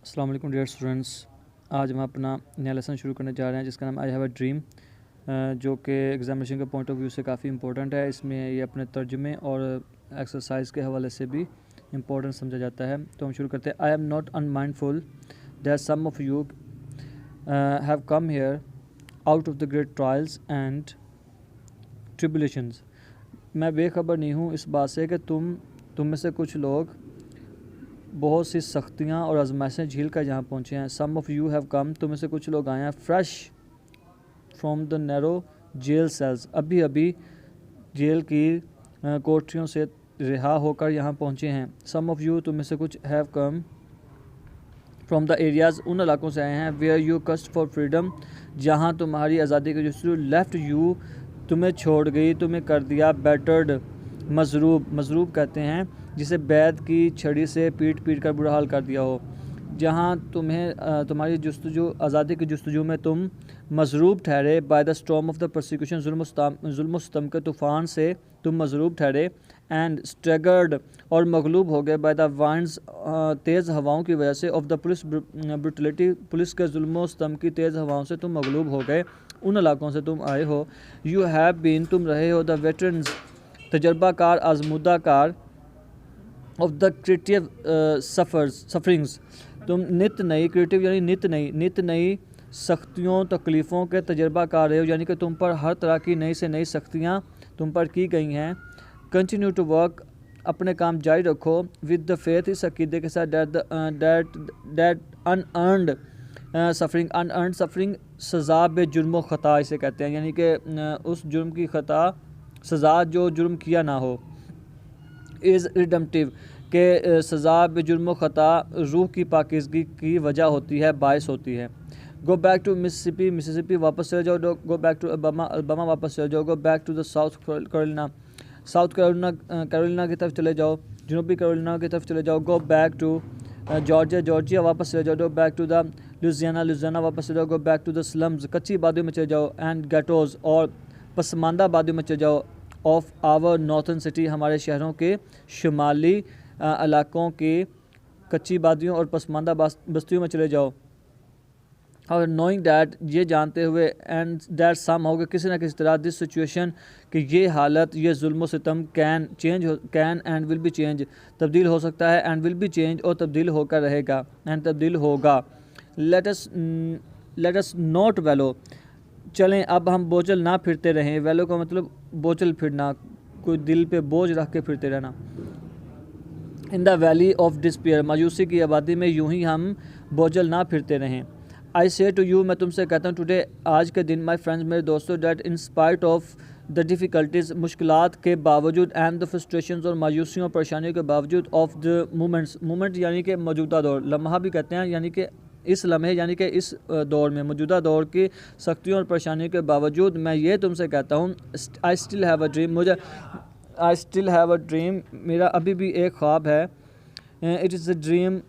अस्सलाम वालेकुम dear students. आज हम अपना नया लेसन शुरू करने जा रहे हैं जिसका नाम आई हैव अ ड्रीम, जो कि एग्जामिनेशन के पॉइंट ऑफ व्यू से काफ़ी इंपॉर्टेंट है। इसमें ये अपने तर्जुमे और एक्सरसाइज के हवाले से भी इम्पोर्टेंट समझा जाता है। तो हम शुरू करते हैं। I am not unmindful that some of you have come here out of the great trials and tribulations. मैं बेखबर नहीं हूँ इस बात से कि तुम में से कुछ लोग बहुत सी सख्तियाँ और आजमाइशें झील कर यहाँ पहुँचे हैं। Some of you have come, तुम में से कुछ लोग आए हैं fresh from the narrow jail cells, अभी अभी जेल की कोठरियों से रिहा होकर यहाँ पहुँचे हैं। सम ऑफ़ यू, तुम में से कुछ, have come from the areas, उन इलाकों से आए हैं वेयर यू कस्ट फॉर फ्रीडम, जहाँ तुम्हारी आज़ादी की जस्तजू लेफ्ट यू, तुम्हें छोड़ गई, तुम्हें कर दिया बैटर्ड, मजरूब कहते हैं जिसे बैद की छड़ी से पीट कर बुरा हाल कर दिया हो। जहाँ तुम्हें तुम्हारी जस्तजू आज़ादी की जस्तजू में तुम मजरूब ठहरे, by the storm of the prosecution, जुल्म सितम के तूफ़ान से तुम मजरूब ठहरे, एंड स्ट्रगर्ड, और मगलूब हो गए, बाय द वाइंड्स, तेज़ हवाओं की वजह से, ऑफ द पुलिस ब्रुटलिटी, पुलिस के जुल्म सितम की तेज़ हवाओं से तुम मगलूब हो गए, उन इलाकों से तुम आए हो। यू हैव बीन, तुम रहे हो, द वेटरन्स, तजर्बाकार, आजमूदाकार, ऑफ द क्रिएटिव सफरिंग्स, तुम नित नई, क्रिएटिव यानी नित नई सख्तियों तकलीफ़ों के तजर्बाकार रहे हो, यानी कि तुम पर हर तरह की नई से नई सख्तियाँ तुम पर की गई हैं। कंटिन्यू टू वर्क, अपने काम जारी रखो, विद द फेथ, इस अकीदे के साथ, दैट अनअर्नड सफरिंग, सज़ा बे जुर्म ख़ता इसे कहते हैं, यानी कि उस जुर्म की ख़ता सज़ा जो जुर्म किया ना हो, इज़ रिडम्पटिव, के सज़ा बे जुर्म ख़ता रूह की पाकीज़गी की वजह होती है, बायस होती है। गो बैक टू मिसिसिपी वापस चले जाओ, गो बैक टू अल्बामा वापस चले जाओ, go back to the South Carolina की तरफ चले जाओ, जनूबी कैरोलिना की तरफ चले जाओ, गो बैक टू जॉर्जिया वापस चले जाओ, go back to the Louisiana वापस चले जाओ, go back to the slums, कच्ची वादियों में चले जाओ, एंड गेटोज़, और पसमानदा वादियों में चले जाओ, ऑफ आवर नॉर्थन सिटी, हमारे शहरों के शुमाली इलाकों की कच्ची वादियों और पसमानदा बस्तियों में चले जाओ। और नोइंग डैट, ये जानते हुए, एंड डैट सम होगा किसी न किसी तरह, दिस सिचुएशन, कि ये हालत, ये जुल्म सितम, can and will be change, तब्दील हो सकता है, एंड विल बी चेंज, और तब्दील होकर रहेगा, एंड तब्दील होगा। लेट अस नॉट वेलो, चलें अब हम बोझल ना फिरते रहें। वेलो का मतलब बोझल फिरना, कोई दिल पे बोझ रख के फिरते रहना। In the valley of despair, मायूसी की आबादी में यूं ही हम बोझल ना फिरते रहें। आई से टू यू, मैं तुमसे कहता हूँ, टुडे, आज के दिन, माई फ्रेंड्स, मेरे दोस्तों, that in spite of the difficulties, मुश्किलात के बावजूद, एंड द फ्रस्ट्रेशंस, और मायूसियों और परेशानियों के बावजूद, ऑफ द मोमेंट यानी कि मौजूदा दौर, लम्हा भी कहते हैं, यानी कि इस लम्हे, यानी कि इस दौर में, मौजूदा दौर की सख्तियों और परेशानियों के बावजूद, मैं ये तुमसे कहता हूँ, I still have a dream, मेरा अभी भी एक ख्वाब है। It is a dream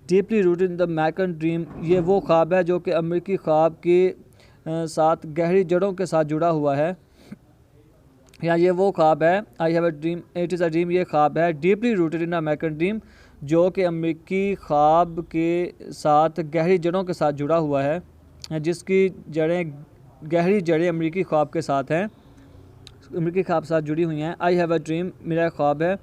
deeply rooted in the American dream, ये वो ख्वाब है जो कि अमेरिकी ख्वाब के साथ गहरी जड़ों के साथ जुड़ा हुआ है, या ये वो ख्वाब है। I have a dream, it is a dream, ये ख्वाब है, deeply rooted in American dream, जो कि अमेरिकी ख्वाब के साथ गहरी जड़ों के साथ जुड़ा हुआ है, जिसकी गहरी जड़ें अमेरिकी ख्वाब के साथ हैं, अमेरिकी ख्वाब के साथ जुड़ी हुई हैं। आई हैव अ ड्रीम, मेरा ख्वाब है,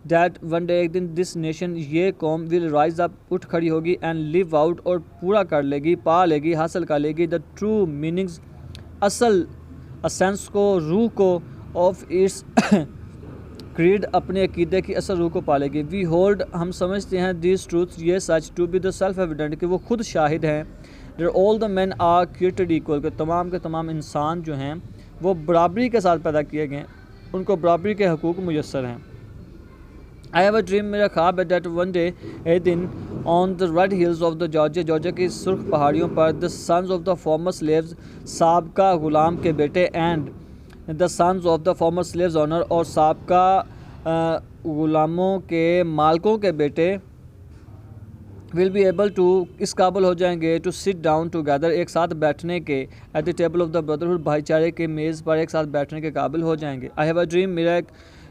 डैट वन डे, एक दिन, दिस नेशन, ये कौम, विल राइज अप, उठ खड़ी होगी, एंड लिव आउट, और पूरा कर लेगी, पा लेगी, हासिल कर लेगी, द ट्रू मीनिंग्स, असल असेंस को, रूह को, ऑफ इट्स क्रीड, अपने अकीदे की असल रूह को पालेगी। वी होल्ड, हम समझते हैं, दिस ट्रूथ, ये सच, to be the self evident, कि वो खुद शाहिद हैं, that all the man are created equal, के तमाम इंसान जो हैं वो बराबरी के साथ पैदा किए गए, उनको बराबरी के हकूक़ मुयस्सर हैं। आई हैव अ ड्रीम, मेरा ख्वाब है, दैट वन डे, एक दिन, on the red hills of the Georgia की सुर्ख पहाड़ियों पर, the sons of the former slaves, साबका गुलाम के बेटे, and the sons of the former slaves owner, और साबका गुलामों के मालकों के बेटे, विल बी एबल टू, इस काबिल हो जाएंगे, टू सिट डाउन टुगेदर, एक साथ बैठने के, at the table of the brotherhood, भाईचारे के मेज़ पर एक साथ बैठने के काबिल हो जाएंगे। आई हैव अ ड्रीम, मेरा एक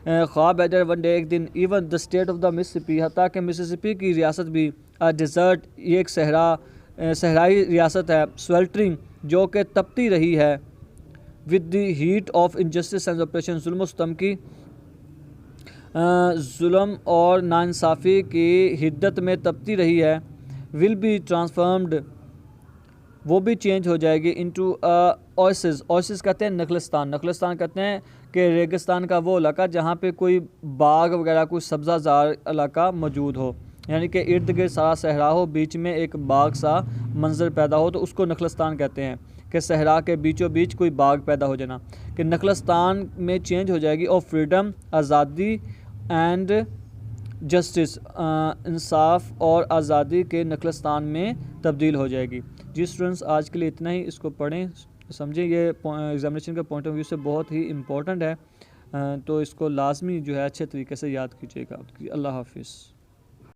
ख्वाब है, वन डे, एक दिन, even the state of the Mississippi, हत्ता कि मिसिसिपी की रियासत भी, डिज़र्ट, ये एक सहराई रियासत है। स्वेल्टरिंग, जो कि तपती रही है। With the heat of injustice and operation, जुल्म और सितम की जुल्म और नाइंसाफ़ी की हिद्दत में तपती रही है। विल बी ट्रांसफॉर्म्ड, वो भी चेंज हो जाएगी इनटू ओएसिस। ओएसिस कहते हैं नखलस्तान। नखलस्तान कहते हैं कि रेगिस्तान का वो इलाका जहाँ पे कोई बाग वगैरह, कोई सब्ज़ाजार इलाका मौजूद हो, यानी कि इर्द गिर्द सारा सहरा हो, बीच में एक बाग सा मंजर पैदा हो, तो उसको नखलस्तान कहते हैं। कि सहरा के बीचों बीच कोई बाग पैदा हो जाना, कि नखलस्तान में चेंज हो जाएगी। और फ्रीडम, आज़ादी एंड जस्टिस, इंसाफ और आज़ादी के नखलस्तान में तब्दील हो जाएगी। जी स्टूडेंट्स, आज के लिए इतना ही। इसको पढ़ें, समझें, ये एग्जामिनेशन के पॉइंट ऑफ व्यू से बहुत ही इम्पोर्टेंट है। तो इसको लाजमी जो है अच्छे तरीके से याद कीजिएगा। अल्लाह हाफिज़।